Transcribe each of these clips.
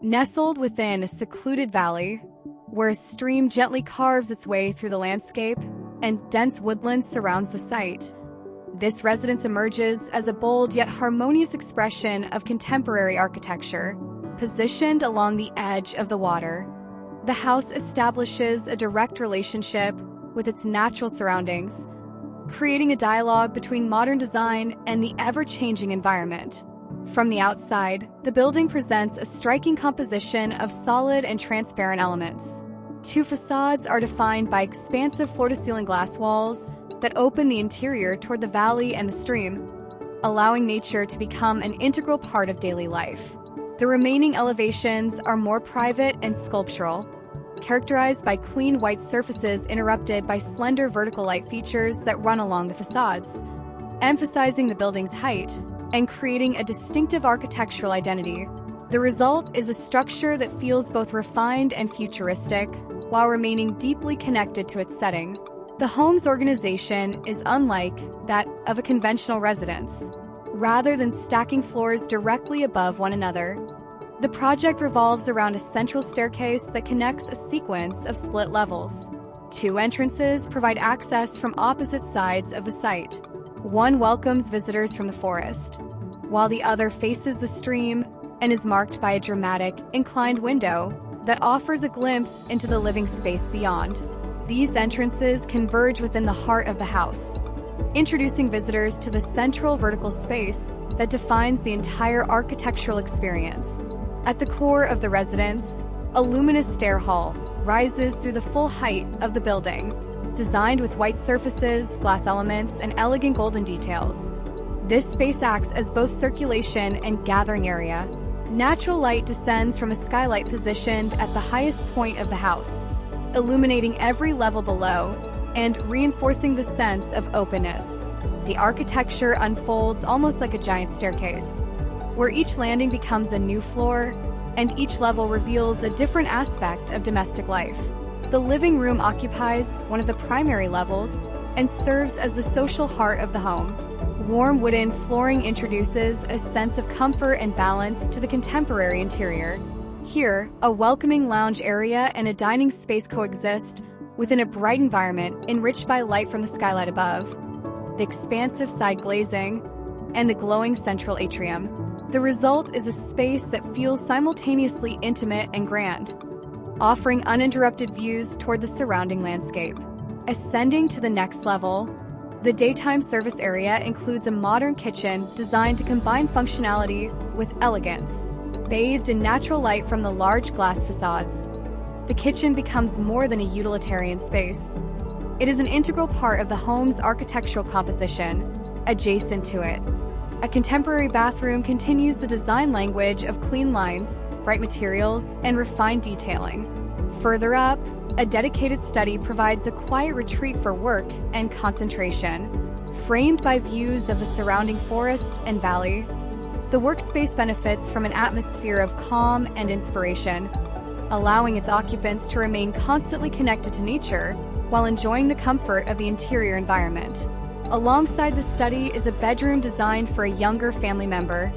Nestled within a secluded valley, where a stream gently carves its way through the landscape and dense woodland surrounds the site, this residence emerges as a bold yet harmonious expression of contemporary architecture, positioned along the edge of the water. The house establishes a direct relationship with its natural surroundings, creating a dialogue between modern design and the ever-changing environment. From the outside, the building presents a striking composition of solid and transparent elements. Two facades are defined by expansive floor-to-ceiling glass walls that open the interior toward the valley and the stream, allowing nature to become an integral part of daily life. The remaining elevations are more private and sculptural, characterized by clean white surfaces interrupted by slender vertical light features that run along the facades, emphasizing the building's height and creating a distinctive architectural identity. The result is a structure that feels both refined and futuristic, while remaining deeply connected to its setting. The home's organization is unlike that of a conventional residence. Rather than stacking floors directly above one another, the project revolves around a central staircase that connects a sequence of split levels. Two entrances provide access from opposite sides of the site. One welcomes visitors from the forest, while the other faces the stream and is marked by a dramatic, inclined window that offers a glimpse into the living space beyond. These entrances converge within the heart of the house, introducing visitors to the central vertical space that defines the entire architectural experience. At the core of the residence, a luminous stair hall rises through the full height of the building, designed with white surfaces, glass elements, and elegant golden details. This space acts as both circulation and gathering area. Natural light descends from a skylight positioned at the highest point of the house, illuminating every level below and reinforcing the sense of openness. The architecture unfolds almost like a giant staircase, where each landing becomes a new floor and each level reveals a different aspect of domestic life. The living room occupies one of the primary levels and serves as the social heart of the home. Warm wooden flooring introduces a sense of comfort and balance to the contemporary interior. Here, a welcoming lounge area and a dining space coexist within a bright environment enriched by light from the skylight above, the expansive side glazing, and the glowing central atrium. The result is a space that feels simultaneously intimate and grand, offering uninterrupted views toward the surrounding landscape. Ascending to the next level, the daytime service area includes a modern kitchen designed to combine functionality with elegance. Bathed in natural light from the large glass facades, the kitchen becomes more than a utilitarian space. It is an integral part of the home's architectural composition. Adjacent to it, a contemporary bathroom continues the design language of clean lines, bright materials, and refined detailing. Further up, a dedicated study provides a quiet retreat for work and concentration. Framed by views of the surrounding forest and valley, the workspace benefits from an atmosphere of calm and inspiration, allowing its occupants to remain constantly connected to nature while enjoying the comfort of the interior environment. Alongside the study is a bedroom designed for a younger family member,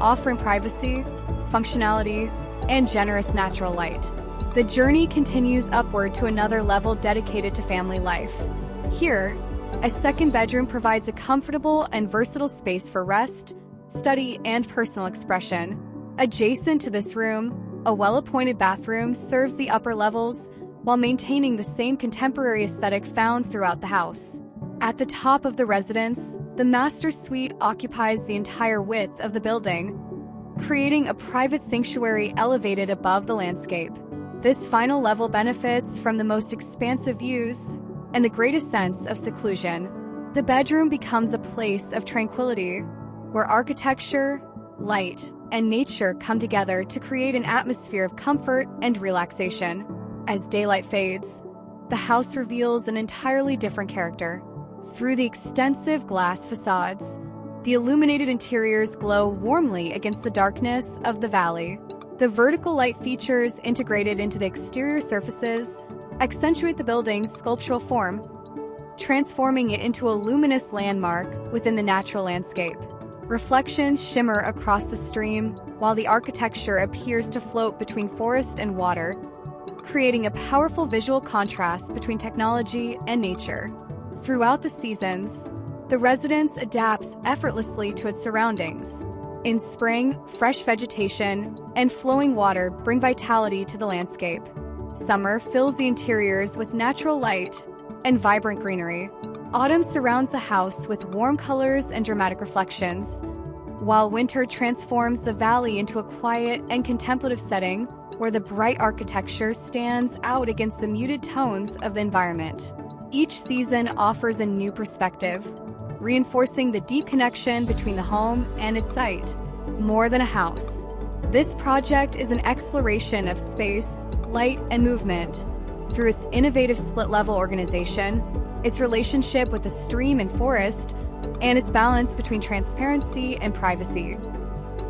offering privacy, functionality, and generous natural light. The journey continues upward to another level dedicated to family life. Here, a second bedroom provides a comfortable and versatile space for rest, study, and personal expression. Adjacent to this room, a well-appointed bathroom serves the upper levels while maintaining the same contemporary aesthetic found throughout the house. At the top of the residence, the master suite occupies the entire width of the building, creating a private sanctuary elevated above the landscape. This final level benefits from the most expansive views and the greatest sense of seclusion. The bedroom becomes a place of tranquility, where architecture, light, and nature come together to create an atmosphere of comfort and relaxation. As daylight fades, the house reveals an entirely different character. Through the extensive glass facades, the illuminated interiors glow warmly against the darkness of the valley. The vertical light features integrated into the exterior surfaces accentuate the building's sculptural form, transforming it into a luminous landmark within the natural landscape. Reflections shimmer across the stream, while the architecture appears to float between forest and water, creating a powerful visual contrast between technology and nature. Throughout the seasons, the residence adapts effortlessly to its surroundings. In spring, fresh vegetation and flowing water bring vitality to the landscape. Summer fills the interiors with natural light and vibrant greenery. Autumn surrounds the house with warm colors and dramatic reflections, while winter transforms the valley into a quiet and contemplative setting where the bright architecture stands out against the muted tones of the environment. Each season offers a new perspective, reinforcing the deep connection between the home and its site. More than a house, this project is an exploration of space, light, and movement. Through its innovative split-level organization, its relationship with the stream and forest, and its balance between transparency and privacy,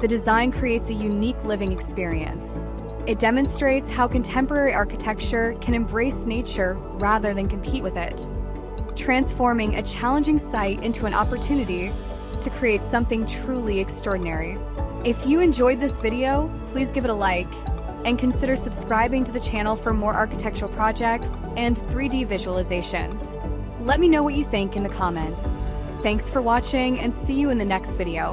the design creates a unique living experience. It demonstrates how contemporary architecture can embrace nature rather than compete with it, transforming a challenging site into an opportunity to create something truly extraordinary. If you enjoyed this video, please give it a like and consider subscribing to the channel for more architectural projects and 3D visualizations. Let me know what you think in the comments. Thanks for watching and see you in the next video.